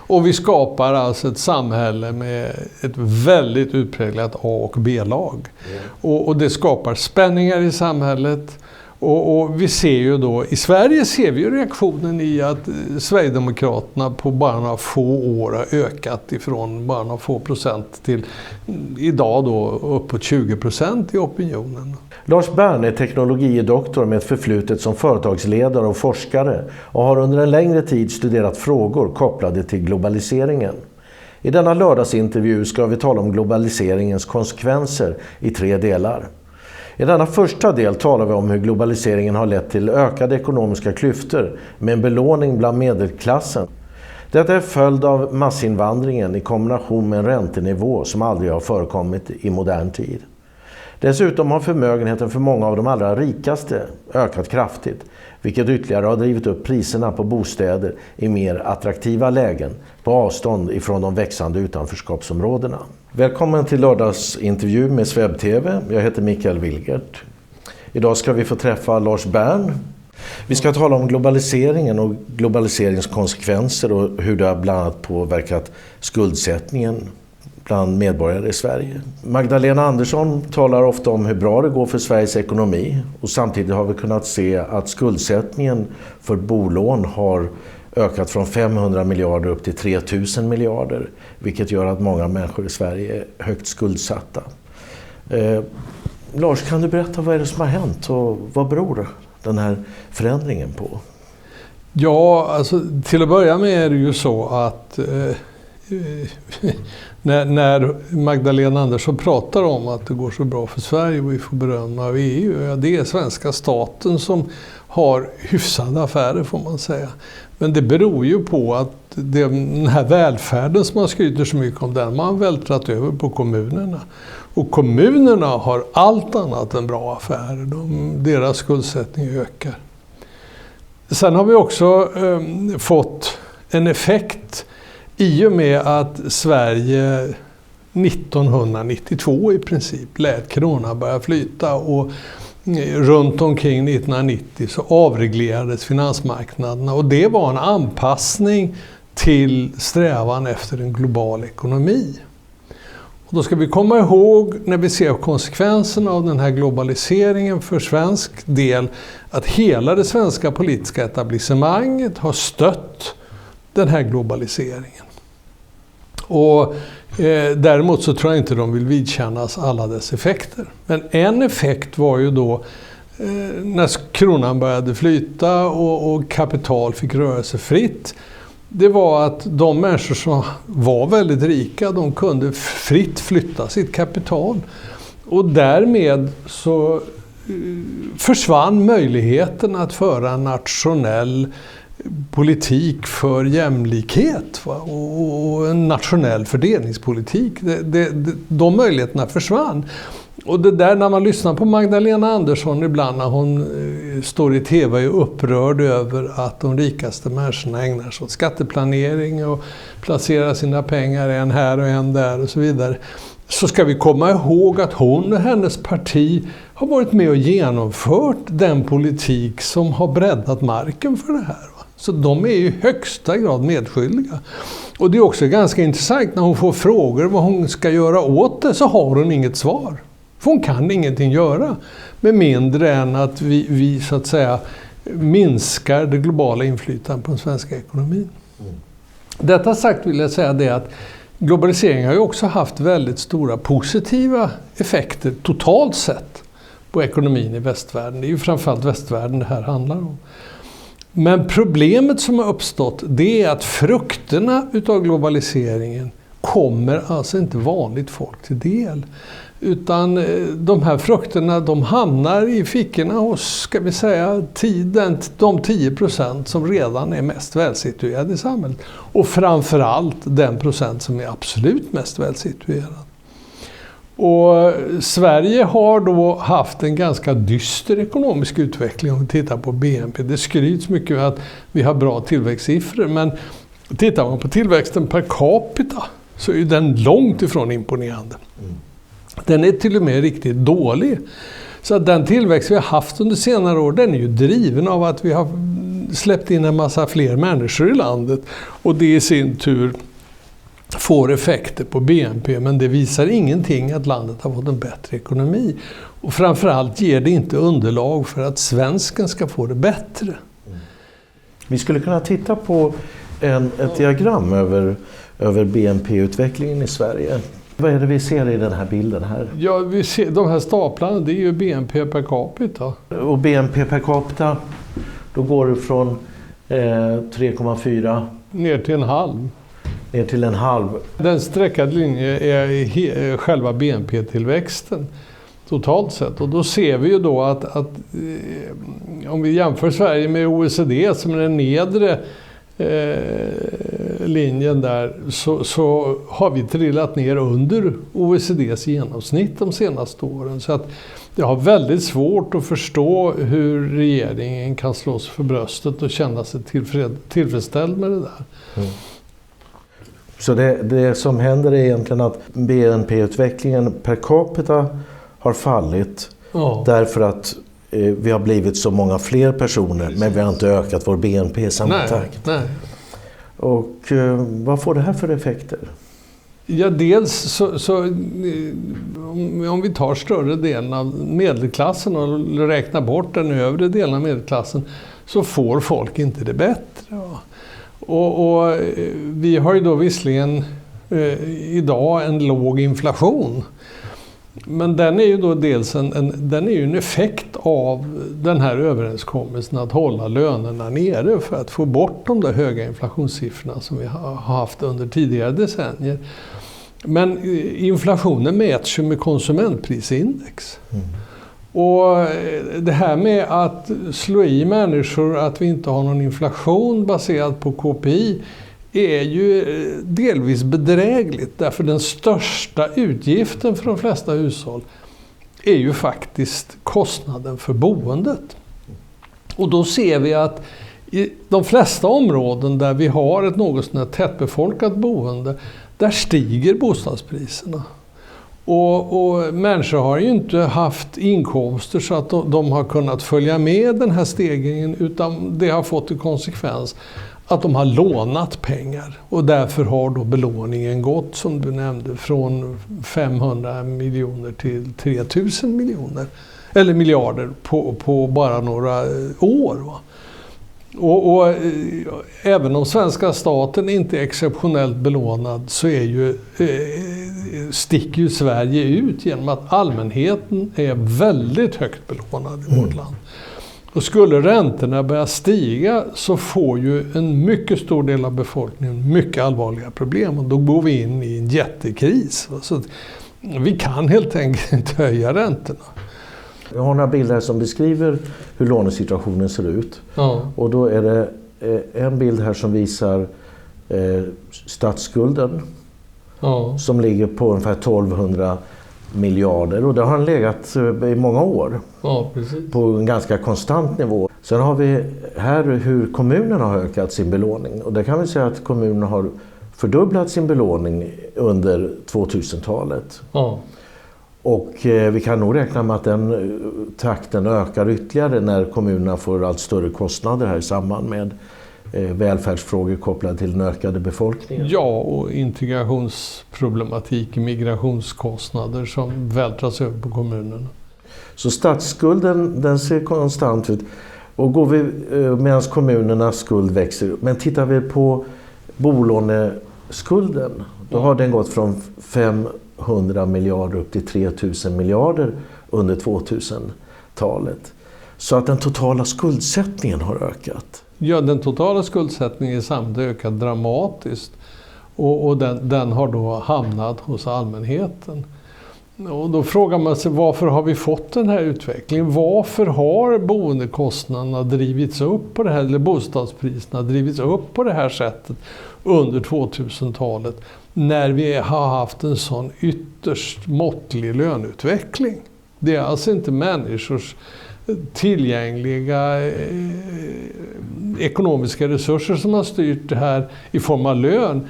Och vi skapar alltså ett samhälle med ett väldigt utpräglat A- och B-lag. Och det skapar spänningar i samhället. Och vi ser ju då, i Sverige ser vi ju reaktionen i att Sverigedemokraterna på bara några få år har ökat ifrån bara några få procent till idag då uppåt 20% i opinionen. Lars Bern är teknologidoktor med ett förflutet som företagsledare och forskare och har under en längre tid studerat frågor kopplade till globaliseringen. I denna lördagsintervju ska vi tala om globaliseringens konsekvenser i 3 delar. I denna första del talar vi om hur globaliseringen har lett till ökade ekonomiska klyftor med en belåning bland medelklassen. Detta är följd av massinvandringen i kombination med en räntenivå som aldrig har förekommit i modern tid. Dessutom har förmögenheten för många av de allra rikaste ökat kraftigt, vilket ytterligare har drivit upp priserna på bostäder i mer attraktiva lägen på avstånd ifrån de växande utanförskapsområdena. Välkommen till lördagsintervju med Sveb TV. Jag heter Mikael Wilgert. Idag ska vi få träffa Lars Bern. Vi ska tala om globaliseringen och globaliseringskonsekvenser och hur det har bland annat påverkat skuldsättningen bland medborgare i Sverige. Magdalena Andersson talar ofta om hur bra det går för Sveriges ekonomi och samtidigt har vi kunnat se att skuldsättningen för bolån har ökat från 500 miljarder upp till 3000 miljarder, vilket gör att många människor i Sverige är högt skuldsatta. Lars, kan du berätta vad är det som har hänt och vad beror den här förändringen på? Ja, alltså till att börja med är det ju så att när Magdalena Andersson pratar om att det går så bra för Sverige och vi får beröm av EU, ja, det är svenska staten som har hyfsade affärer får man säga. Men det beror ju på att den här välfärden som man skryter så mycket om, den man har vältrat över på kommunerna. Och kommunerna har allt annat än bra affärer. Deras skuldsättning ökar. Sen har vi också fått en effekt i och med att Sverige 1992 i princip lät kronan börja flyta och runt omkring 1990 så avreglerades finansmarknaderna och det var en anpassning till strävan efter en global ekonomi. Och då ska vi komma ihåg när vi ser konsekvenserna av den här globaliseringen för svensk del att hela det svenska politiska etablissemanget har stött den här globaliseringen. Och däremot så tror jag inte de vill vidkännas alla dess effekter. Men en effekt var ju då när kronan började flyta och kapital fick röra sig fritt. Det var att de människor som var väldigt rika, de kunde fritt flytta sitt kapital. Och därmed så försvann möjligheten att föra en nationell politik för jämlikhet och en nationell fördelningspolitik. De möjligheterna försvann. Och det där när man lyssnar på Magdalena Andersson ibland när hon står i tv och är upprörd över att de rikaste människorna ägnar sig åt skatteplanering och placerar sina pengar en här och en där och så vidare. Så ska vi komma ihåg att hon och hennes parti har varit med och genomfört den politik som har breddat marken för det här. Så de är i högsta grad medskyldiga. Och det är också ganska intressant när hon får frågor vad hon ska göra åt det så har hon inget svar. För hon kan ingenting göra med mindre än att vi så att säga minskar det globala inflytandet på den svenska ekonomin. Detta sagt vill jag säga det att globaliseringen har ju också haft väldigt stora positiva effekter totalt sett på ekonomin i västvärlden. Det är ju framförallt västvärlden det här handlar om. Men problemet som har uppstått det är att frukterna utav globaliseringen kommer alltså inte vanligt folk till del. Utan de här frukterna de hamnar i fickorna hos, ska vi säga, de 10% som redan är mest välsituerade i samhället. Och framförallt den procent som är absolut mest välsituerad. Och Sverige har då haft en ganska dyster ekonomisk utveckling om vi tittar på BNP. Det skryts mycket att vi har bra tillväxtsiffror, men tittar man på tillväxten per capita så är den långt ifrån imponerande. Den är till och med riktigt dålig. Så att den tillväxt vi har haft under senare år, den är ju driven av att vi har släppt in en massa fler människor i landet och det i sin tur får effekter på BNP, men det visar ingenting att landet har fått en bättre ekonomi. Och framförallt ger det inte underlag för att svensken ska få det bättre. Vi skulle kunna titta på ett diagram över BNP-utvecklingen i Sverige. Vad är det vi ser i den här bilden här? Ja, vi ser, de här staplarna, det är ju BNP per capita. Och BNP per capita, då går det från 3,4 ner till en halv. Ner till en halv. Den streckade linjen är själva BNP-tillväxten totalt sett. Och då ser vi ju då att om vi jämför Sverige med OECD som är den nedre linjen där, så har vi trillat ner under OECDs genomsnitt de senaste åren. Så att jag har väldigt svårt att förstå hur regeringen kan slå sig för bröstet och känna sig tillfredsställd med det där. Mm. Så det som händer är egentligen att BNP-utvecklingen per capita har fallit därför att vi har blivit så många fler personer, men vi har inte ökat vår BNP i samma takt. Nej. Och vad får det här för effekter? Ja, dels så om vi tar större delen av medelklassen och räknar bort den övre delen av medelklassen, så får folk inte det bättre. Och vi har ju då visserligen idag en låg inflation. Men den är ju då dels den är ju en effekt av den här överenskommelsen att hålla lönerna nere för att få bort de där höga inflationssiffrorna som vi har haft under tidigare decennier. Men inflationen mäts ju med konsumentprisindex. Mm. Och det här med att slå i människor att vi inte har någon inflation baserad på KPI är ju delvis bedrägligt, därför den största utgiften för de flesta hushåll är ju faktiskt kostnaden för boendet. Och då ser vi att i de flesta områden där vi har ett något sådant här tättbefolkat boende, där stiger bostadspriserna. Och människor har ju inte haft inkomster så att de har kunnat följa med den här stegringen, utan det har fått till konsekvens att de har lånat pengar. Och därför har då belåningen gått, som du nämnde, från 500 miljoner till 3000 miljoner. Eller miljarder på bara några år. Va? Och även om svenska staten inte är exceptionellt belånad, så är sticker ju Sverige ut genom att allmänheten är väldigt högt belånad i vårt land. Och skulle räntorna börja stiga, så får ju en mycket stor del av befolkningen mycket allvarliga problem, och då går vi in i en jättekris. Så vi kan helt enkelt inte höja räntorna. Jag har några bilder som beskriver hur lånesituationen ser ut. Ja. Och då är det en bild här som visar statsskulden som ligger på ungefär 1200 miljarder. Och det har den legat i många år på en ganska konstant nivå. Sen har vi här hur kommunerna har ökat sin belåning. Och det kan vi säga att kommunerna har fördubblat sin belåning under 2000-talet. Ja. Och vi kan nog räkna med att den takten ökar ytterligare när kommunerna får allt större kostnader här i samband med välfärdsfrågor kopplade till den ökade befolkningen. Ja, och integrationsproblematik, migrationskostnader som vältras över på kommunerna. Så statsskulden, den ser konstant ut. Och går vi medan kommunernas skuld växer. Men tittar vi på bolåneskulden, då har den gått från 500 miljarder upp till 3000 miljarder under 2000-talet. Så att den totala skuldsättningen har ökat. Ja, den totala skuldsättningen i samhället har ökat dramatiskt. Och den har då hamnat hos allmänheten. Och då frågar man sig, varför har vi fått den här utvecklingen? Varför har boendekostnaderna drivits upp på det här, eller bostadspriserna drivits upp på det här sättet under 2000-talet, när vi har haft en sån ytterst måttlig löneutveckling? Det är alltså inte människors tillgängliga ekonomiska resurser som har styrt det här i form av lön,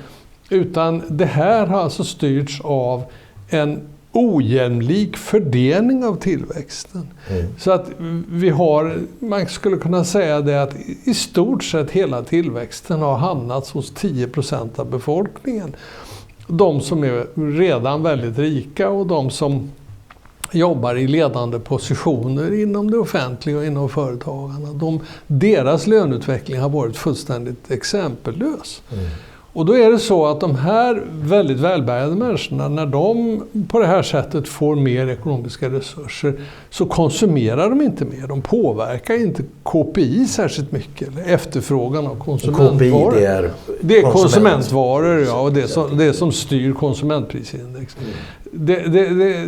utan det här har alltså styrts av en ojämlik fördelning av tillväxten. Så att man skulle kunna säga det att i stort sett hela tillväxten har hamnat hos 10% av befolkningen. De som är redan väldigt rika och de som jobbar i ledande positioner inom det offentliga och inom företagarna. Deras löneutveckling har varit fullständigt exempellös. Och då är det så att de här väldigt välbärgade människorna, när de på det här sättet får mer ekonomiska resurser, så konsumerar de inte mer. De påverkar inte KPI särskilt mycket, eller efterfrågan av konsumentvaror. KPI, det är konsumentvaror, ja, och det som styr konsumentprisindex.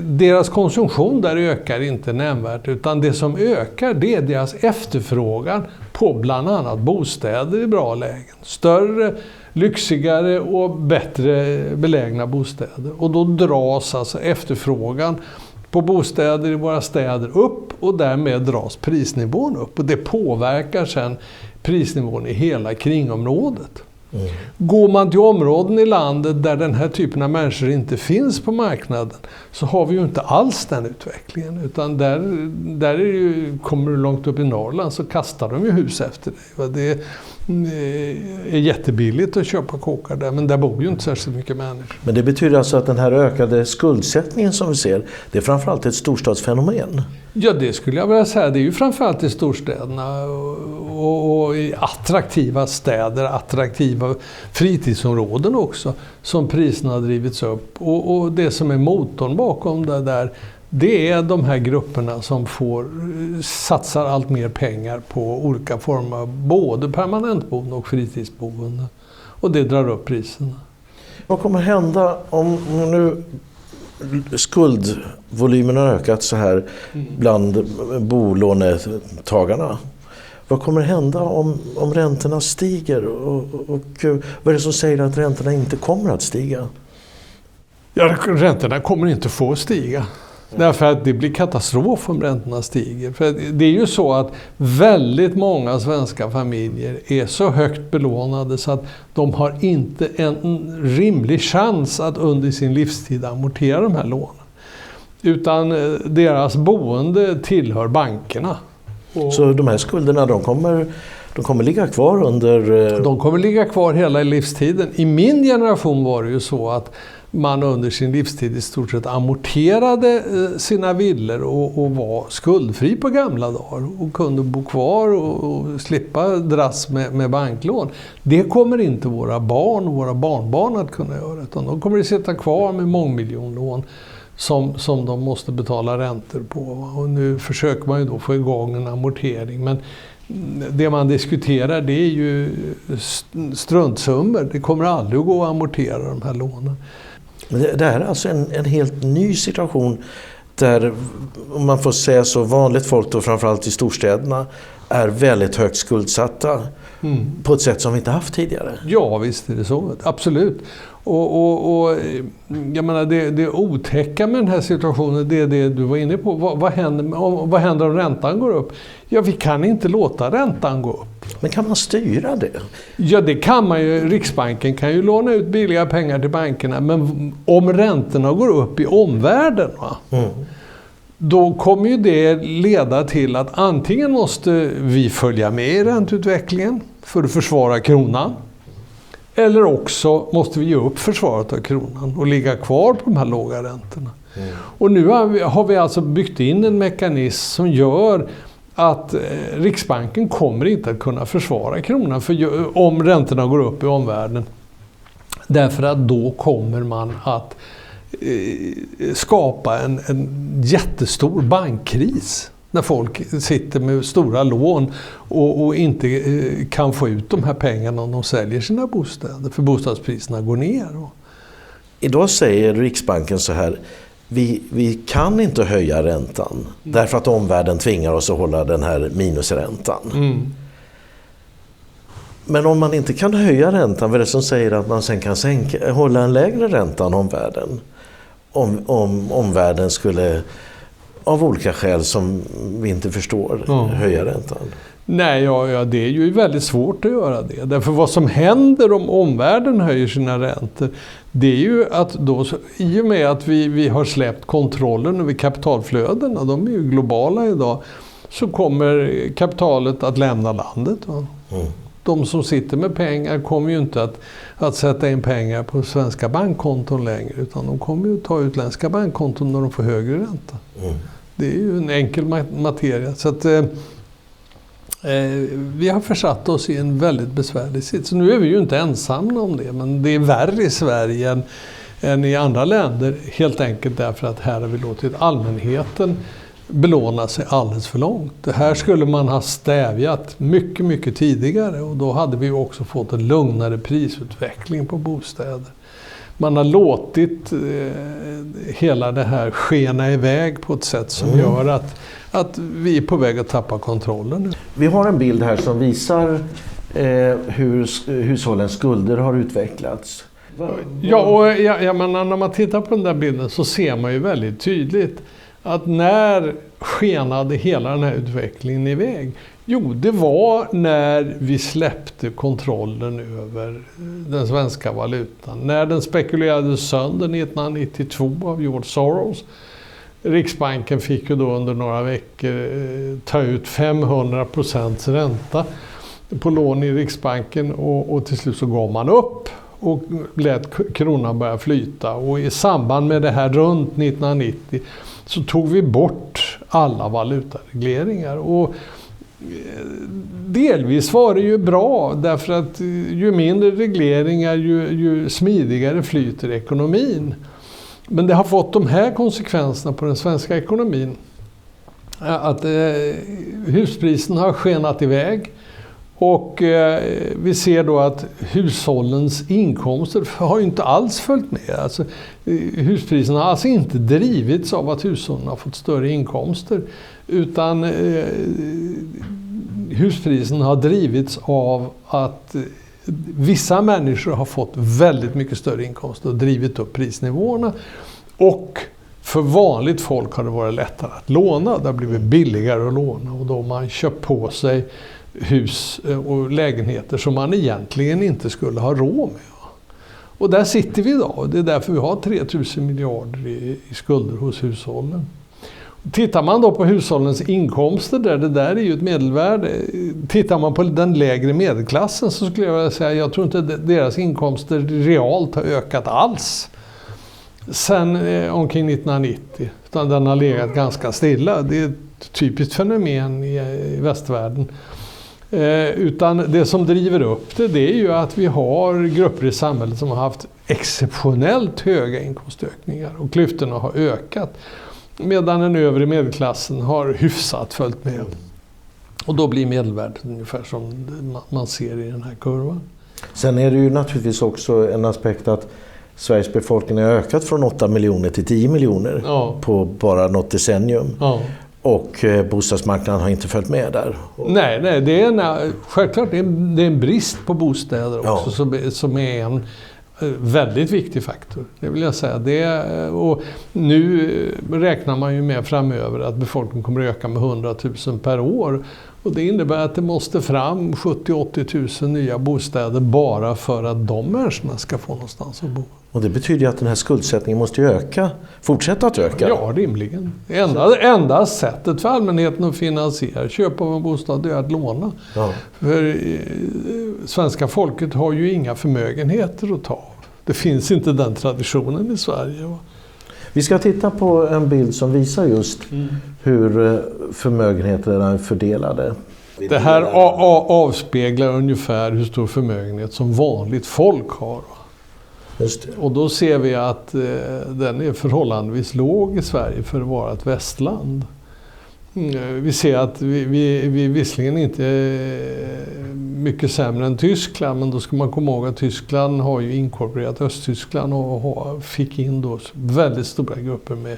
Deras konsumtion där ökar inte nämnvärt, utan det som ökar, det är deras efterfrågan på bland annat bostäder i bra lägen. Större, lyxigare och bättre belägna bostäder. Och då dras alltså efterfrågan på bostäder i våra städer upp, och därmed dras prisnivån upp. Och det påverkar sedan prisnivån i hela kringområdet. Går man till områden i landet där den här typen av människor inte finns på marknaden, så har vi ju inte alls den utvecklingen. Utan där är ju, kommer du långt upp i Norrland så kastar de ju hus efter dig. Det är jättebilligt att köpa kåkar där, men där bor ju inte särskilt mycket människor. Men det betyder alltså att den här ökade skuldsättningen som vi ser, det är framförallt ett storstadsfenomen? Ja, det skulle jag vilja säga. Det är ju framförallt i storstäderna och i attraktiva städer, attraktiva fritidsområden också, som priserna har drivits upp. Och det som är motorn bakom det där, det är de här grupperna som satsar allt mer pengar på olika former av både permanentboende och fritidsboende. Och det drar upp priserna. Vad kommer hända om nu skuldvolymen har ökat så här bland bolånetagarna? Vad kommer hända om räntorna stiger? Och vad är det som säger att räntorna inte kommer att stiga? Ja, räntorna kommer inte få stiga. Därför att det blir katastrof om räntorna stiger. För det är ju så att väldigt många svenska familjer är så högt belånade så att de har inte en rimlig chans att under sin livstid amortera de här lånen. Utan deras boende tillhör bankerna. Så de här skulderna, de kommer ligga kvar under... De kommer ligga kvar hela livstiden. I min generation var det ju så att man under sin livstid i stort sett amorterade sina villor och var skuldfri på gamla dagar och kunde bo kvar och slippa dras med banklån. Det kommer inte våra barn och våra barnbarn att kunna göra, utan de kommer att sitta kvar med mångmiljonlån som de måste betala räntor på. Och nu försöker man ju då få igång en amortering, men det man diskuterar, det är ju struntsummor. Det kommer aldrig att gå att amortera de här lånen. Det här är alltså en helt ny situation där, om man får säga så, vanligt folk då, framförallt i storstäderna, är väldigt högt skuldsatta på ett sätt som vi inte haft tidigare. Ja, visst är det så. Absolut. Och jag menar, det otäcka med den här situationen, det är det du var inne på. Vad händer om räntan går upp? Ja, vi kan inte låta räntan gå upp. Men kan man styra det? Ja, det kan man ju. Riksbanken kan ju låna ut billiga pengar till bankerna. Men om räntorna går upp i omvärlden, då kommer ju det leda till att antingen måste vi följa med i ränteutvecklingen för att försvara kronan. Eller också måste vi ge upp försvaret av kronan och ligga kvar på de här låga räntorna. Och nu har vi alltså byggt in en mekanism som gör att Riksbanken kommer inte att kunna försvara kronan om räntorna går upp i omvärlden. Därför att då kommer man att skapa en jättestor bankkris. När folk sitter med stora lån och inte kan få ut de här pengarna om de säljer sina bostäder. För bostadspriserna går ner. Idag säger Riksbanken så här: vi kan inte höja räntan därför att omvärlden tvingar oss att hålla den här minusräntan. Men om man inte kan höja räntan, vad är det som säger att man sen kan hålla en lägre ränta än omvärlden? Om omvärlden skulle, av olika skäl som vi inte förstår, höja räntan. Nej, det är ju väldigt svårt att göra det. Därför vad som händer om omvärlden höjer sina räntor, det är ju att då, i och med att vi har släppt kontrollen över kapitalflödena, de är ju globala idag, så kommer kapitalet att lämna landet. Va? De som sitter med pengar kommer ju inte att sätta in pengar på svenska bankkonton längre, utan de kommer ju att ta utländska bankkonton när de får högre ränta. Det är ju en enkel materia. Så att vi har försatt oss i en väldigt besvärlig sits. Nu är vi ju inte ensamma om det, men det är värre i Sverige än i andra länder, helt enkelt därför att här har vi låtit allmänheten belåna sig alldeles för långt. Det här skulle man ha stävjat mycket, mycket tidigare, och då hade vi också fått en lugnare prisutveckling på bostäder. Man har låtit hela det här skena iväg på ett sätt som gör att vi är på väg att tappa kontrollen. Vi har en bild här som visar hur hushållens skulder har utvecklats. Ja, och jag menar, när man tittar på den där bilden så ser man ju väldigt tydligt att när skenade hela den här utvecklingen iväg? Jo, det var när vi släppte kontrollen över den svenska valutan. När den spekulerades sönder 1992 av George Soros. Riksbanken fick ju då under några veckor ta ut 500% ränta på lån i Riksbanken, och till slut så gav man upp och lät kronan börja flyta. Och i samband med det här runt 1990 så tog vi bort alla valutaregleringar, och delvis var det ju bra, därför att ju mindre regleringar ju smidigare flyter ekonomin. Men det har fått de här konsekvenserna på den svenska ekonomin, att huspriserna har skenat iväg, och vi ser då att hushållens inkomster har inte alls följt med. Alltså, huspriserna har alltså inte drivits av att hushållen har fått större inkomster, utan huspriserna har drivits av att vissa människor har fått väldigt mycket större inkomster och drivit upp prisnivåerna. Och för vanligt folk har det varit lättare att låna. Det har blivit billigare att låna, och då har man köpt på sig hus och lägenheter som man egentligen inte skulle ha råd med. Och där sitter vi idag, och det är därför vi har 3000 miljarder i skulder hos hushållen. Tittar man då på hushållens inkomster, det där är ju ett medelvärde. Tittar man på den lägre medelklassen så skulle jag vilja säga, jag tror inte deras inkomster realt har ökat alls sen omkring 1990, utan den har legat ganska stilla. Det är ett typiskt fenomen i västvärlden. Utan det som driver upp det är ju att vi har grupper i samhället som har haft exceptionellt höga inkomstökningar, och klyftorna har ökat, medan den övre medelklassen har hyfsat följt med. Och då blir medelvärdet ungefär som man ser i den här kurvan. Sen är det ju naturligtvis också en aspekt att Sveriges befolkning har ökat från 8 miljoner till 10 miljoner på bara något decennium. Ja. Och bostadsmarknaden har inte följt med där. Nej, det är självklart det är en brist på bostäder också, som är en väldigt viktig faktor. Det vill jag säga. Och nu räknar man ju med framöver att befolkningen kommer att öka med 100 000 per år. Och det innebär att det måste fram 70-80 000 nya bostäder bara för att de människorna ska få någonstans att bo. Och det betyder ju att den här skuldsättningen måste öka, fortsätta att öka. Ja, rimligen. Enda sättet för allmänheten att finansiera köp av en bostad är att låna. Ja. För svenska folket har ju inga förmögenheter att ta av. Det finns inte den traditionen i Sverige. Va? Vi ska titta på en bild som visar just hur förmögenheterna är fördelade. Det här avspeglar ungefär hur stor förmögenhet som vanligt folk har. Just det. Och då ser vi att den är förhållandevis låg i Sverige för att vara ett västland. Vi ser att vi visserligen inte är mycket sämre än Tyskland, men då ska man komma ihåg att Tyskland har ju inkorporerat Östtyskland och fick in då väldigt stora grupper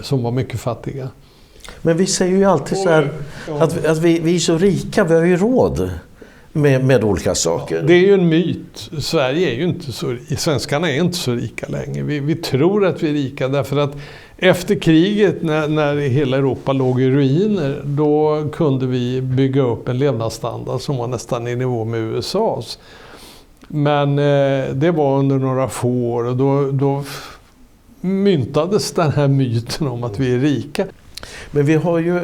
som var mycket fattiga. Men vi säger ju alltid så här att vi är så rika, vi har ju råd med olika saker. Det är ju en myt. Svenskarna är inte så rika längre. Vi tror att vi är rika därför att Efter kriget, när hela Europa låg i ruiner, då kunde vi bygga upp en levnadsstandard som var nästan i nivå med USAs. Men det var under några få år och då myntades den här myten om att vi är rika. Men vi har ju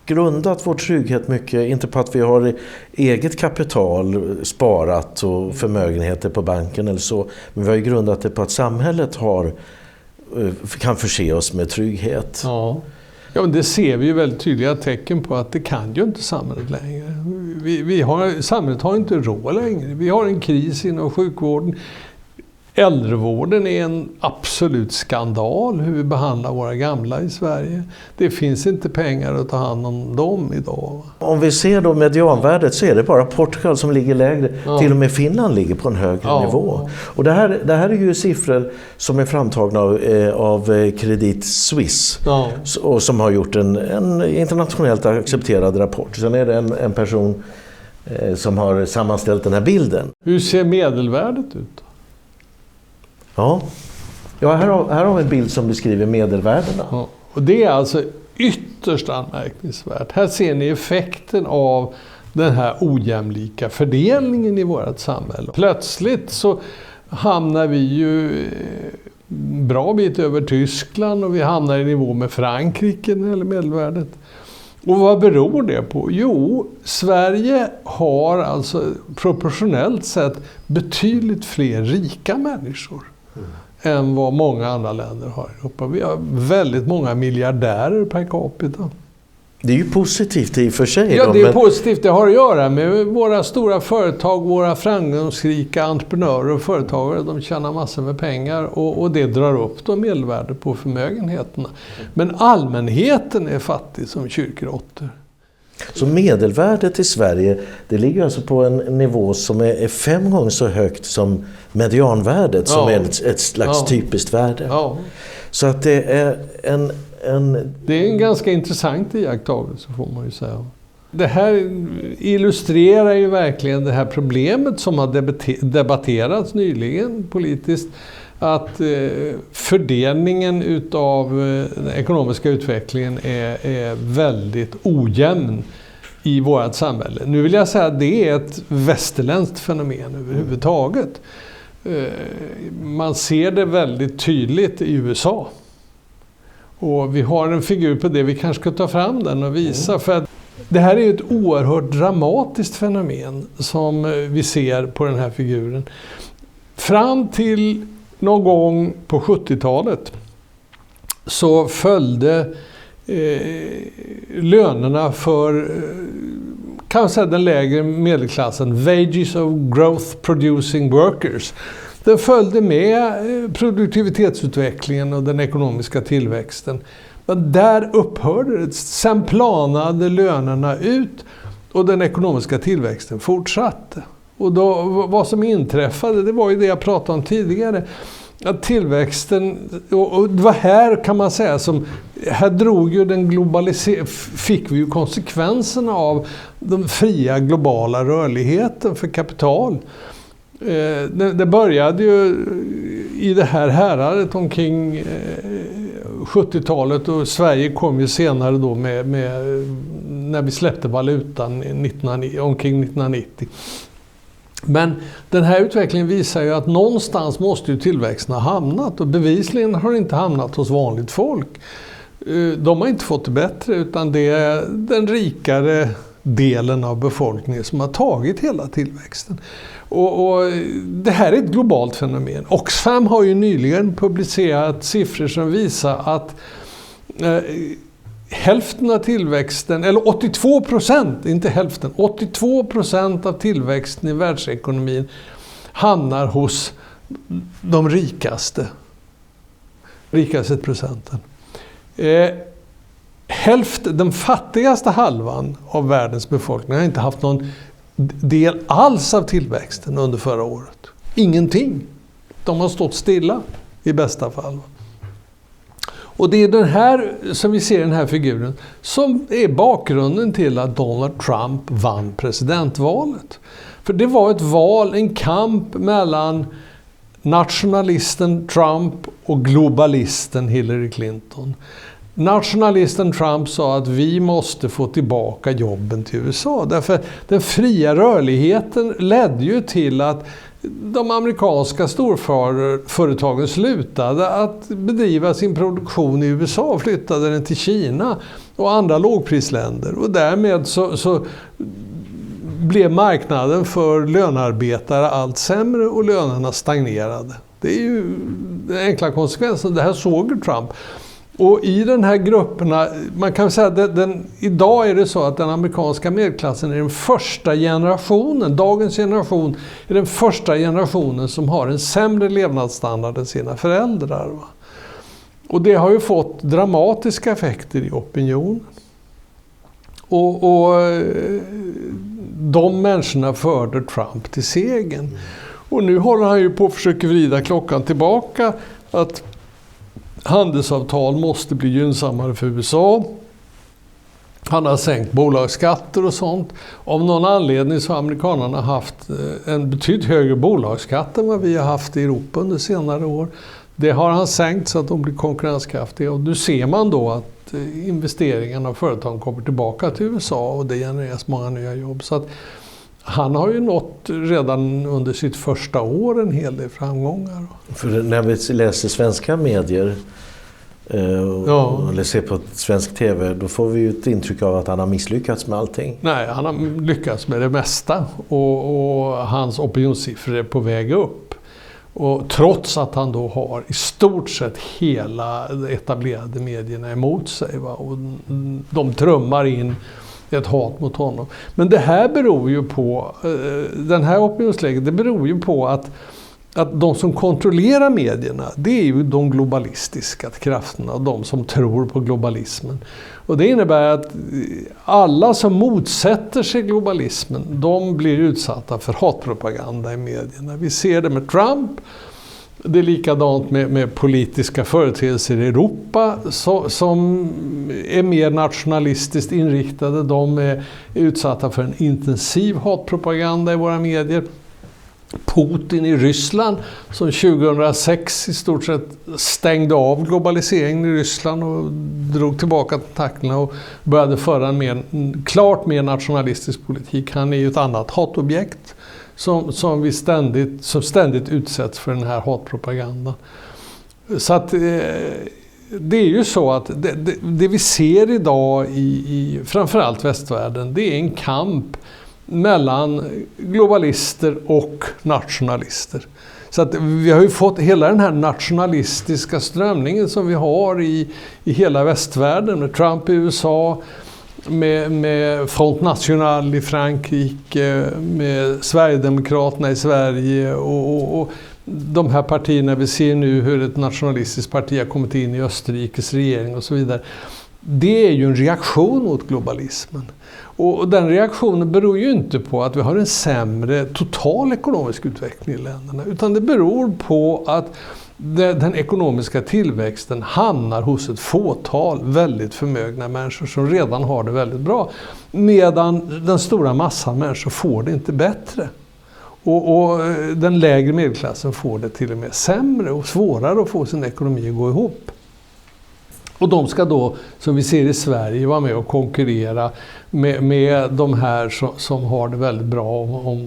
grundat vår trygghet mycket, inte på att vi har eget kapital sparat och förmögenheter på banken eller så, men vi har ju grundat det på att samhället kan förse oss med trygghet. Ja, men det ser vi ju väldigt tydliga tecken på att det kan ju inte samhället längre. Samhället har inte råd längre. Vi har en kris inom sjukvården. Äldrevården är en absolut skandal hur vi behandlar våra gamla i Sverige. Det finns inte pengar att ta hand om dem idag. Om vi ser då medianvärdet så är det bara Portugal som ligger lägre. Ja. Till och med Finland ligger på en högre nivå. Och det här är ju siffror som är framtagna av Credit Suisse. Ja. Och som har gjort en internationellt accepterad rapport. Sen är det en person som har sammanställt den här bilden. Hur ser medelvärdet ut? Ja, här har vi en bild som beskriver medelvärdena. Ja, och det är alltså ytterst anmärkningsvärt. Här ser ni effekten av den här ojämlika fördelningen i vårt samhälle. Plötsligt så hamnar vi ju bra bit över Tyskland och vi hamnar i nivå med Frankrike eller medelvärdet. Och vad beror det på? Jo, Sverige har alltså proportionellt sett betydligt fler rika människor än vad många andra länder har i Europa. Vi har väldigt många miljardärer per capita. Det är ju positivt i och för sig. Ja, det är positivt. Det har att göra med våra stora företag, våra framgångsrika entreprenörer och företagare. De tjänar massor med pengar och det drar upp de medelvärde på förmögenheterna. Men allmänheten är fattig som kyrkråttor. Så medelvärdet i Sverige, det ligger alltså på en nivå som är 5 gånger så högt som medianvärdet, som är ett slags typiskt värde. Ja. Så att det är Det är en ganska intressant iakttagelse, får man ju säga. Det här illustrerar ju verkligen det här problemet som har debatterats nyligen politiskt, att fördelningen utav den ekonomiska utvecklingen är väldigt ojämn i vårt samhälle. Nu vill jag säga att det är ett västerländskt fenomen överhuvudtaget. Man ser det väldigt tydligt i USA. Och vi har en figur på det, vi kanske ska ta fram den och visa. För att det här är ett oerhört dramatiskt fenomen som vi ser på den här figuren. Fram till någon gång på 70-talet så följde lönerna för kanske den lägre medelklassen, wages of growth producing workers. Den följde med produktivitetsutvecklingen och den ekonomiska tillväxten. Men där upphörde det. Sen planade lönerna ut och den ekonomiska tillväxten fortsatte. Och då, vad som inträffade, det var ju det jag pratade om tidigare. Att tillväxten, och det var här kan man säga som, här drog ju fick vi ju konsekvenserna av den fria globala rörligheten för kapital. Det började ju i det här häradet omkring 70-talet och Sverige kom ju senare då med när vi släppte valutan omkring 1990. Men den här utvecklingen visar ju att någonstans måste ju tillväxten ha hamnat och bevisligen har det inte hamnat hos vanligt folk. De har inte fått det bättre utan det är den rikare delen av befolkningen som har tagit hela tillväxten. Och det här är ett globalt fenomen. Oxfam har ju nyligen publicerat siffror som visar att hälften av tillväxten, eller 82%, inte hälften, 82% av tillväxten i världsekonomin hamnar hos de rikaste procenten. Den fattigaste halvan av världens befolkning har inte haft någon del alls av tillväxten under förra året. Ingenting. De har stått stilla i bästa fall. Och det är den här som vi ser i den här figuren som är bakgrunden till att Donald Trump vann presidentvalet. För det var ett val, en kamp mellan nationalisten Trump och globalisten Hillary Clinton. Nationalisten Trump sa att vi måste få tillbaka jobben till USA. Därför den fria rörligheten ledde ju till att de amerikanska storföretagen slutade att bedriva sin produktion i USA och flyttade den till Kina och andra lågprisländer. Och därmed så blev marknaden för lönearbetare allt sämre och lönerna stagnerade. Det är ju den enkla konsekvensen. Det här såg ju Trump. Och i den här grupperna, man kan säga att idag är det så att den amerikanska medelklassen är den första generationen, dagens generation är den första generationen som har en sämre levnadsstandard än sina föräldrar. Va? Och det har ju fått dramatiska effekter i opinionen. Och de människorna förde Trump till segern. Och nu håller han ju på att försöka vrida klockan tillbaka, att handelsavtal måste bli gynnsammare för USA. Han har sänkt bolagsskatter och sånt. Av någon anledning så har amerikanerna haft en betydligt högre bolagsskatt än vad vi har haft i Europa under senare år. Det har han sänkt så att de blir konkurrenskraftiga. Och nu ser man då att investeringarna och företagen kommer tillbaka till USA och det genereras många nya jobb. Så att han har ju nått redan under sitt första år en hel del framgångar. För när vi läser svenska medier eller ser på svensk tv, då får vi ju ett intryck av att han har misslyckats med allting. Nej, han har lyckats med det mesta och hans opinionssiffror är på väg upp. Och trots att han då har i stort sett hela etablerade medierna emot sig. Va? Och de trummar in ett hat mot honom. Men det här beror ju på, den här opinionsläget, det beror ju på att de som kontrollerar medierna, det är ju de globalistiska krafterna och de som tror på globalismen. Och det innebär att alla som motsätter sig globalismen, de blir utsatta för hatpropaganda i medierna. Vi ser det med Trump. Det är likadant med politiska företeelser i Europa som är mer nationalistiskt inriktade. De är utsatta för en intensiv hatpropaganda i våra medier. Putin i Ryssland som 2006 i stort sett stängde av globaliseringen i Ryssland och drog tillbaka kontakterna och började föra en klart mer nationalistisk politik. Han är ju ett annat hatobjekt som ständigt utsätts för den här hatpropagandan. Så att det är ju så att det vi ser idag i framförallt västvärlden, det är en kamp mellan globalister och nationalister. Så att vi har ju fått hela den här nationalistiska strömningen som vi har i hela västvärlden med Trump i USA, med Front National i Frankrike, med Sverigedemokraterna i Sverige och de här partierna. Vi ser nu hur ett nationalistiskt parti har kommit in i Österrikes regering och så vidare. Det är ju en reaktion mot globalismen. Och den reaktionen beror ju inte på att vi har en sämre total ekonomisk utveckling i länderna, utan det beror på att den ekonomiska tillväxten hamnar hos ett fåtal väldigt förmögna människor som redan har det väldigt bra, medan den stora massan människor får det inte bättre. Och den lägre medelklassen får det till och med sämre och svårare att få sin ekonomi att gå ihop. Och de ska då, som vi ser i Sverige, vara med och konkurrera med de här som har det väldigt bra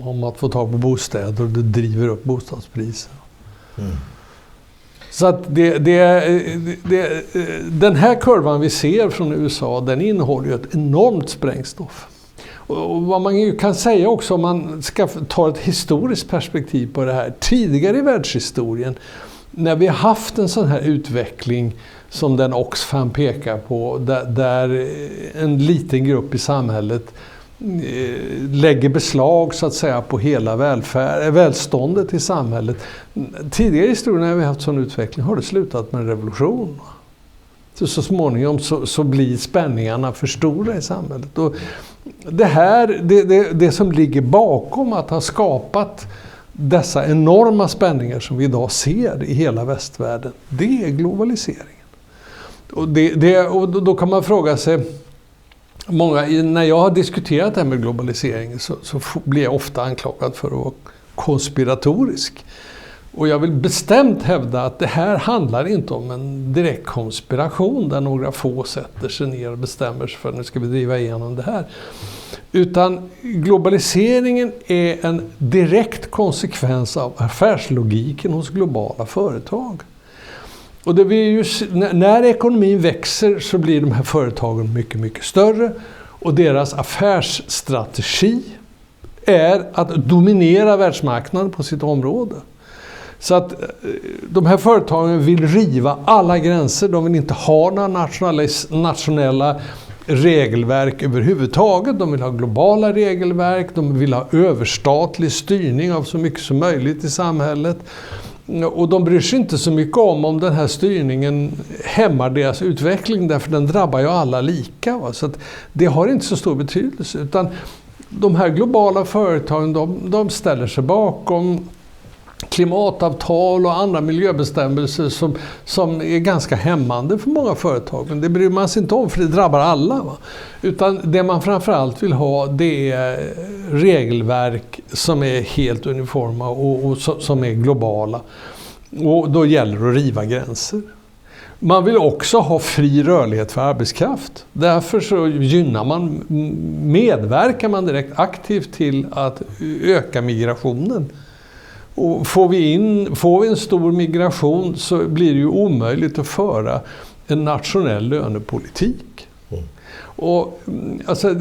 om att få tag på bostäder, och det driver upp bostadspriser. Mm. Så att den här kurvan vi ser från USA, den innehåller ju ett enormt sprängstoff. Och vad man ju kan säga också, om man ska ta ett historiskt perspektiv på det här, tidigare i världshistorien, när vi har haft en sån här utveckling som den Oxfam pekar på, där en liten grupp i samhället lägger beslag så att säga på hela välståndet i samhället. Tidigare i historien när vi har haft sån utveckling har det slutat med en revolution. Så småningom så blir spänningarna för stora i samhället. Och det som ligger bakom att ha skapat dessa enorma spänningar som vi idag ser i hela västvärlden, det är globaliseringen. Och då kan man fråga sig, när jag har diskuterat det här med globaliseringen så blir jag ofta anklagad för att vara konspiratorisk. Och jag vill bestämt hävda att det här handlar inte om en direkt konspiration där några få sätter sig ner och bestämmer sig för att nu ska vi driva igenom det här. Utan globaliseringen är en direkt konsekvens av affärslogiken hos globala företag. Och det blir ju, när ekonomin växer så blir de här företagen mycket, mycket större. Och deras affärsstrategi är att dominera världsmarknaden på sitt område. Så att de här företagen vill riva alla gränser. De vill inte ha några nationella regelverk överhuvudtaget. De vill ha globala regelverk. De vill ha överstatlig styrning av så mycket som möjligt i samhället. Och de bryr sig inte så mycket om den här styrningen hämmar deras utveckling, därför den drabbar ju alla lika. Va? Så att det har inte så stor betydelse. Utan de här globala företagen de ställer sig bakom klimatavtal och andra miljöbestämmelser som är ganska hämmande för många företag. Men det bryr man sig inte om, för det drabbar alla. Va? Utan det man framförallt vill ha, det är regelverk som är helt uniforma och som är globala. Och då gäller det att riva gränser. Man vill också ha fri rörlighet för arbetskraft. Därför så medverkar man direkt aktivt till att öka migrationen. Och får vi en stor migration så blir det ju omöjligt att föra en nationell lönepolitik. Och alltså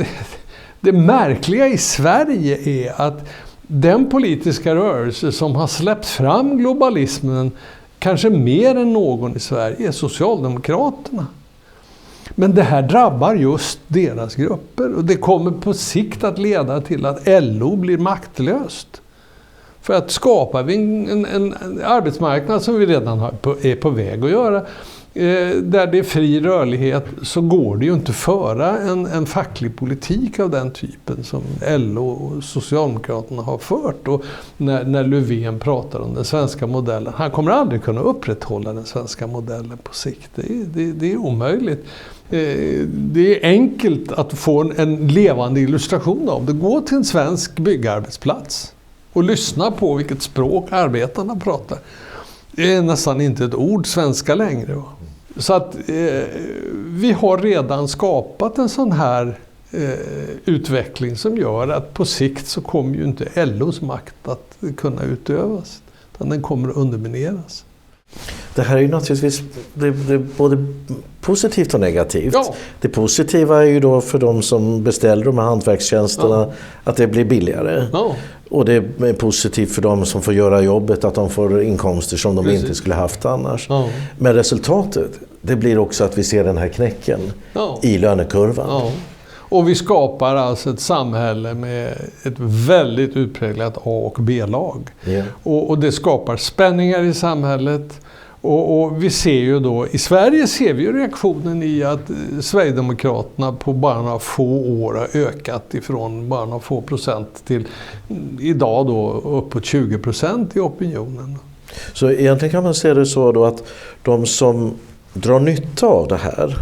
det märkliga i Sverige är att den politiska rörelse som har släppt fram globalismen kanske mer än någon i Sverige är Socialdemokraterna. Men det här drabbar just deras grupper, och det kommer på sikt att leda till att LO blir maktlöst. För att skapa vi en arbetsmarknad som vi redan är på väg att göra, där det är fri rörlighet, så går det ju inte föra en facklig politik av den typen som LO och Socialdemokraterna har fört. Och när Löfven pratar om den svenska modellen, han kommer aldrig kunna upprätthålla den svenska modellen på sikt. Det är omöjligt. Det är enkelt att få en levande illustration av det. Gå till en svensk byggarbetsplats och lyssna på vilket språk arbetarna pratar. Det är nästan inte ett ord svenska längre. Va? Så att vi har redan skapat en sån här utveckling som gör att på sikt så kommer ju inte LOs makt att kunna utövas. Utan den kommer att undermineras. Det här är ju naturligtvis det är både positivt och negativt. Ja. Det positiva är ju då för de som beställer de här hantverkstjänsterna att det blir billigare. Ja. Och det är positivt för de som får göra jobbet, att de får inkomster som de inte skulle haft annars. Ja. Men resultatet, det blir också att vi ser den här knäcken i lönekurvan. Ja. Och vi skapar alltså ett samhälle med ett väldigt utpräglat A- och B-lag. Yeah. Och det skapar spänningar i samhället. Och vi ser ju då, i Sverige ser vi ju reaktionen i att Sverigedemokraterna på bara några få år har ökat ifrån bara några få procent till idag då uppåt 20% i opinionen. Så egentligen kan man se det så då att de som drar nytta av det här,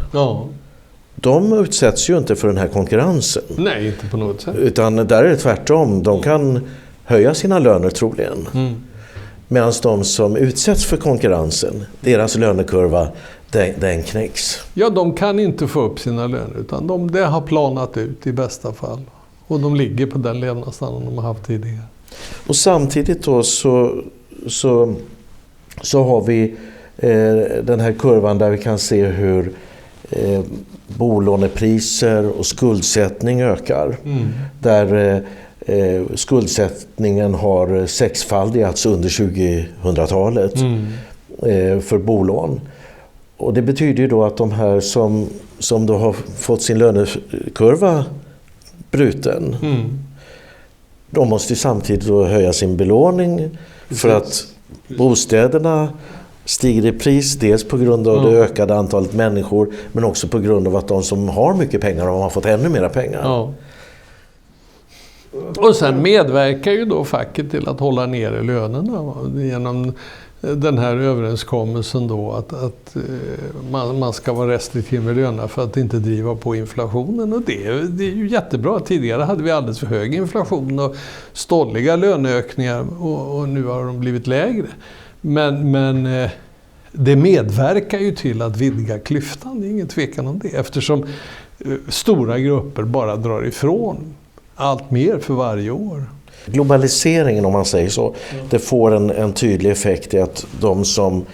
de utsätts ju inte för den här konkurrensen. Nej, inte på något sätt. Utan där är det tvärtom. De kan höja sina löner troligen. Medan de som utsätts för konkurrensen, deras lönekurva, den knäcks. Ja, de kan inte få upp sina löner, utan det har planat ut i bästa fall. Och de ligger på den levnadsstandarden de har haft tidigare. Och samtidigt då så har vi den här kurvan där vi kan se hur bolånepriser och skuldsättning ökar. Där skuldsättningen har sexfaldigats under 2000-talet för bolån. Och det betyder ju då att de här som då har fått sin lönekurva bruten, de måste samtidigt då höja sin belåning för att bostäderna stiger i pris, dels på grund av det ökade antalet människor, men också på grund av att de som har mycket pengar har fått ännu mera pengar. Ja. Och sen medverkar ju då facket till att hålla nere lönerna genom den här överenskommelsen då att man ska vara restriktiv med lönerna för att inte driva på inflationen. Och det är ju jättebra. Tidigare hade vi alldeles för hög inflation och stolliga löneökningar och nu har de blivit lägre. Men det medverkar ju till att vidga klyftan, det är ingen tvekan om det. Eftersom stora grupper bara drar ifrån allt mer för varje år. Globaliseringen, om man säger så, det får en tydlig effekt i att de som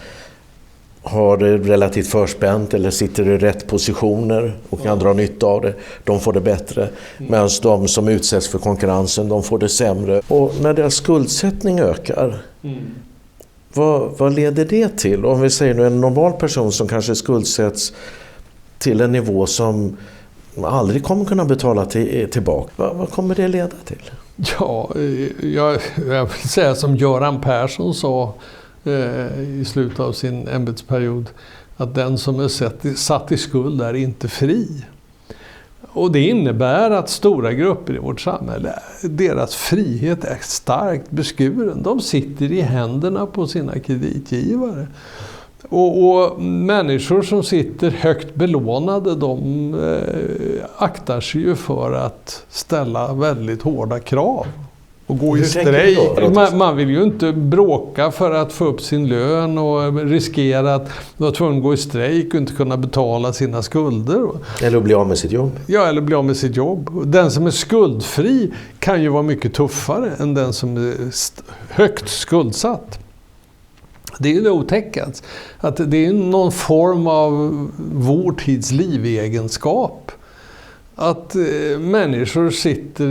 har det relativt förspänt eller sitter i rätt positioner och kan dra nytta av det, de får det bättre. Medan de som utsätts för konkurrensen, de får det sämre. Och när deras skuldsättning ökar, vad leder det till? Om vi säger nu en normal person som kanske skuldsätts till en nivå som aldrig kommer kunna betala tillbaka. Vad kommer det leda till? Ja, jag vill säga som Göran Persson sa i slutet av sin ämbetsperiod, att den som är satt i skuld är inte fri. Och det innebär att stora grupper i vårt samhälle, deras frihet är starkt beskuren. De sitter i händerna på sina kreditgivare. Och människor som sitter högt belånade, de aktar sig ju för att ställa väldigt hårda krav och gå i strejk. Man vill ju inte bråka för att få upp sin lön och riskera att vara tvungen att gå i strejk och inte kunna betala sina skulder. Eller bli av med sitt jobb. Ja, eller bli av med sitt jobb. Den som är skuldfri kan ju vara mycket tuffare än den som är högt skuldsatt. Det är ju det otäckast. Att det är någon form av vår tids livegenskap. Att människor sitter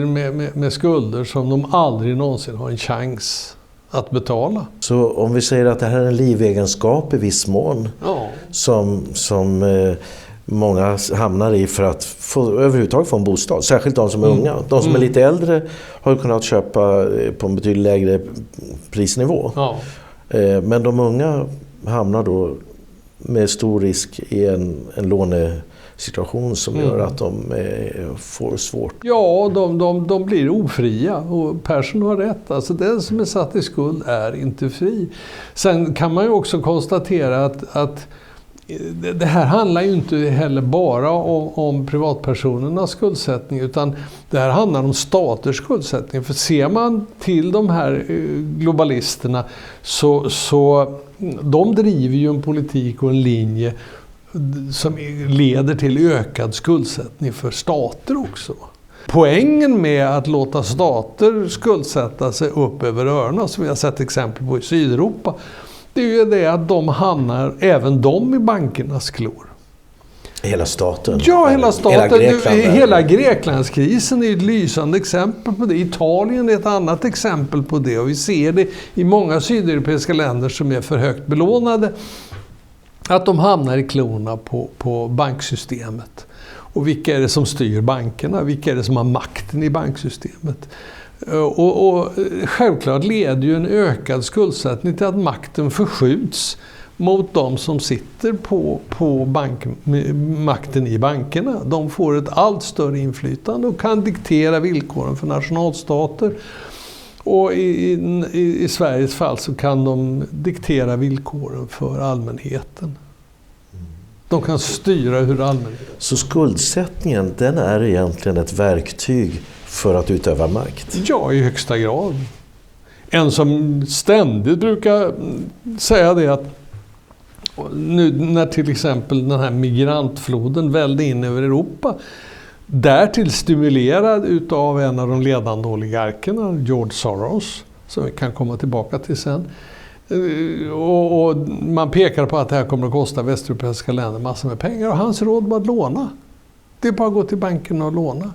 med skulder som de aldrig någonsin har en chans att betala. Så om vi säger att det här är en livegenskap i viss mån, som många hamnar i för att överhuvudtaget få en bostad. Särskilt de som är unga. De som är lite äldre har kunnat köpa på en betydligt lägre prisnivå. Ja. Men de unga hamnar då med stor risk i en lånesituation som gör att de får svårt. Ja, de blir ofria och Persson har rätt. Alltså den som är satt i skuld är inte fri. Sen kan man ju också konstatera att det här handlar ju inte heller bara om privatpersonernas skuldsättning, utan det här handlar om staters skuldsättning. För ser man till de här globalisterna så de driver ju en politik och en linje som leder till ökad skuldsättning för stater också. Poängen med att låta stater skuldsätta sig upp över öronen, som vi har sett exempel på i Sydeuropa, det är ju det att de hamnar, även de, i bankernas klor. Hela staten? Ja, hela staten. Hela Greklandskrisen är ett lysande exempel på det. Italien är ett annat exempel på det. Och vi ser det i många sydeuropeiska länder som är för högt belånade. Att de hamnar i klorna på banksystemet. Och vilka är det som styr bankerna? Vilka är det som har makten i banksystemet? Och självklart leder ju en ökad skuldsättning till att makten förskjuts mot de som sitter på makten i bankerna. De får ett allt större inflytande och kan diktera villkoren för nationalstater. Och i Sveriges fall så kan de diktera villkoren för allmänheten. De kan styra hur allmänheten... Så skuldsättningen, den är egentligen ett verktyg för att utöva makt? Ja, i högsta grad. En som ständigt brukar säga det att nu när till exempel den här migrantfloden välde in över Europa, därtill stimulerad utav en av de ledande oligarkerna, George Soros, som vi kan komma tillbaka till sen. Och man pekar på att det här kommer att kosta västeuropeiska länder massor med pengar, och hans råd var att låna. Det är bara att gå till banken och låna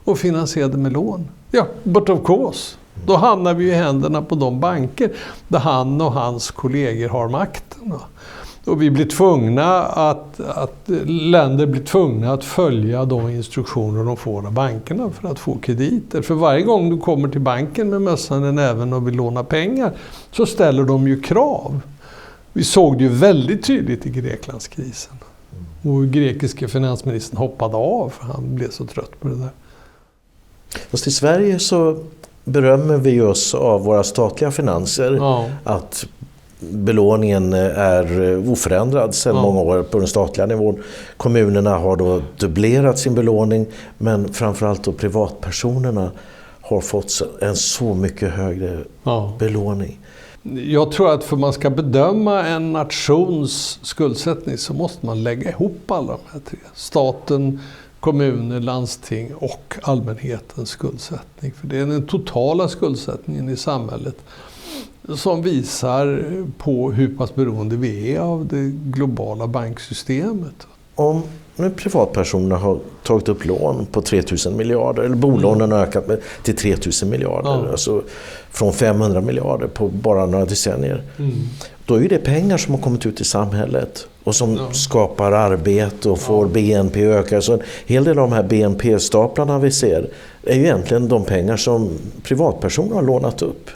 och finansiera det med lån. Ja, but of course. Då hamnar vi i händerna på de banker där han och hans kollegor har makten. Och vi blir tvungna länder blir tvungna att följa de instruktioner de får av bankerna för att få krediter. För varje gång du kommer till banken med mössan i näven och vill låna pengar så ställer de ju krav. Vi såg det ju väldigt tydligt i Greklandskrisen. Och grekiska finansministern hoppade av för han blev så trött på det där. Fast i Sverige så berömmer vi oss av våra statliga finanser, att belåningen är oförändrad sedan många år på den statliga nivån. Kommunerna har då dubblerat sin belåning, men framförallt då privatpersonerna har fått en så mycket högre belåning. Jag tror att för man ska bedöma en nations skuldsättning så måste man lägga ihop alla de här tre. Staten, kommuner, landsting och allmänhetens skuldsättning. För det är den totala skuldsättningen i samhället som visar på hur pass beroende vi är av det globala banksystemet. Om nu privatpersoner har tagit upp lån på 3000 miljarder, eller bolånen har ökat till 3000 miljarder, alltså från 500 miljarder på bara några decennier. Då är det pengar som har kommit ut i samhället och som skapar arbete och får BNP öka. Så en hel del av de här BNP-staplarna vi ser är ju egentligen de pengar som privatpersoner har lånat upp.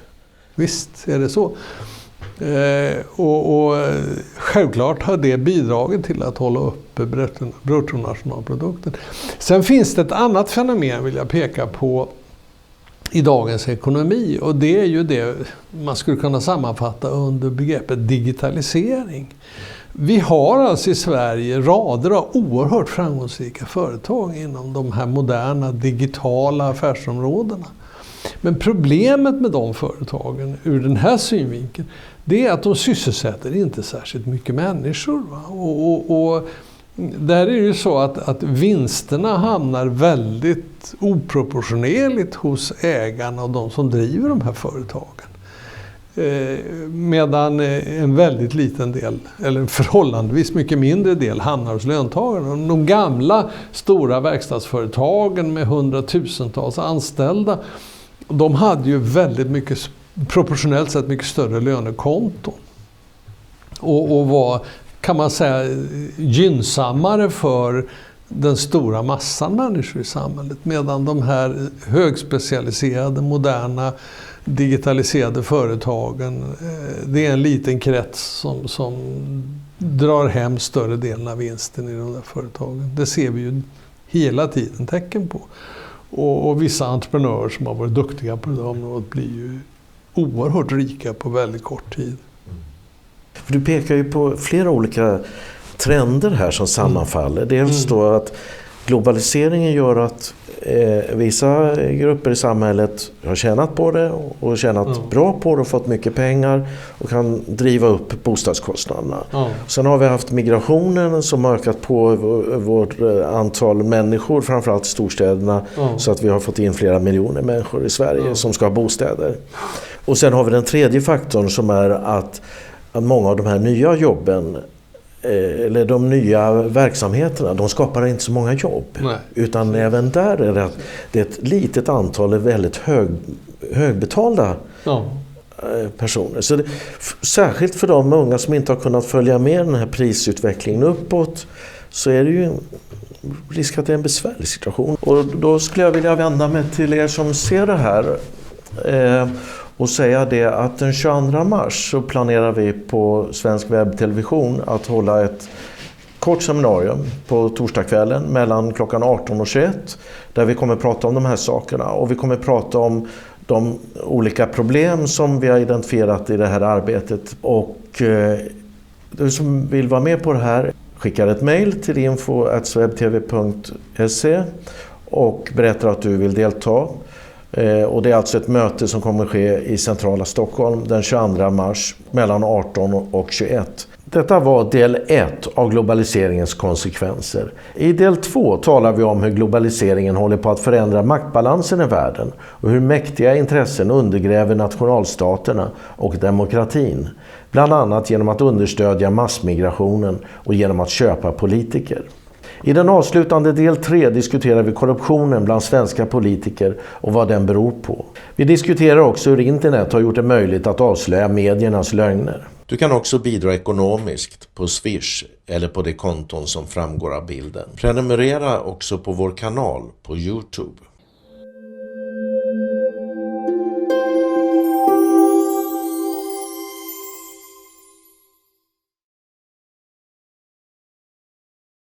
Visst är det så. Och självklart har det bidragit till att hålla uppe bruttonationalprodukten. Sen finns det ett annat fenomen vill jag peka på i dagens ekonomi, och det är ju det man skulle kunna sammanfatta under begreppet digitalisering. Vi har alltså i Sverige rader av oerhört framgångsrika företag inom de här moderna digitala affärsområdena. Men problemet med de företagen ur den här synvinkeln, det är att de sysselsätter inte särskilt mycket människor. Och där är det ju så att vinsterna hamnar väldigt oproportionerligt hos ägarna och de som driver de här företagen. Medan en väldigt liten del, eller en förhållandevis mycket mindre del, hamnar hos löntagarna. De gamla stora verkstadsföretagen med hundratusentals anställda, de hade ju väldigt mycket, proportionellt sett mycket större lönekonton. Och var, kan man säga, gynnsammare för den stora massan människor i samhället. Medan de här högspecialiserade, moderna, digitaliserade företagen, det är en liten krets som drar hem större delen av vinsten i de där företagen. Det ser vi ju hela tiden tecken på. Och vissa entreprenörer som har varit duktiga på det området blir ju oerhört rika på väldigt kort tid. Du pekar ju på flera olika trender här som sammanfaller. Dels då att globaliseringen gör att vissa grupper i samhället har tjänat på det och tjänat bra på det och fått mycket pengar och kan driva upp bostadskostnaderna. Sen har vi haft migrationen som har ökat på vårt antal människor, framförallt i storstäderna, så att vi har fått in flera miljoner människor i Sverige som ska ha bostäder. Och sen har vi den tredje faktorn som är att många av de här nya jobben eller de nya verksamheterna, de skapar inte så många jobb. Nej. Utan även där är det ett litet antal väldigt högbetalda personer. Så särskilt för de unga som inte har kunnat följa med den här prisutvecklingen uppåt, så är det ju risk att det är en besvärlig situation. Och då skulle jag vilja vända mig till er som ser det här och säga det att den 22 mars så planerar vi på Svensk Webbtelevision att hålla ett kort seminarium på torsdagskvällen mellan klockan 18 och 21, där vi kommer prata om de här sakerna, och vi kommer prata om de olika problem som vi har identifierat i det här arbetet. Och du som vill vara med på det här skickar ett mejl till info@swebtv.se och berättar att du vill delta. Och det är alltså ett möte som kommer ske i centrala Stockholm den 22 mars mellan 18 och 21. Detta var del 1 av globaliseringens konsekvenser. I del 2 talar vi om hur globaliseringen håller på att förändra maktbalansen i världen och hur mäktiga intressen undergräver nationalstaterna och demokratin. Bland annat genom att understödja massmigrationen och genom att köpa politiker. I den avslutande del 3 diskuterar vi korruptionen bland svenska politiker och vad den beror på. Vi diskuterar också hur internet har gjort det möjligt att avslöja mediernas lögner. Du kan också bidra ekonomiskt på Swish eller på det konton som framgår av bilden. Prenumerera också på vår kanal på YouTube.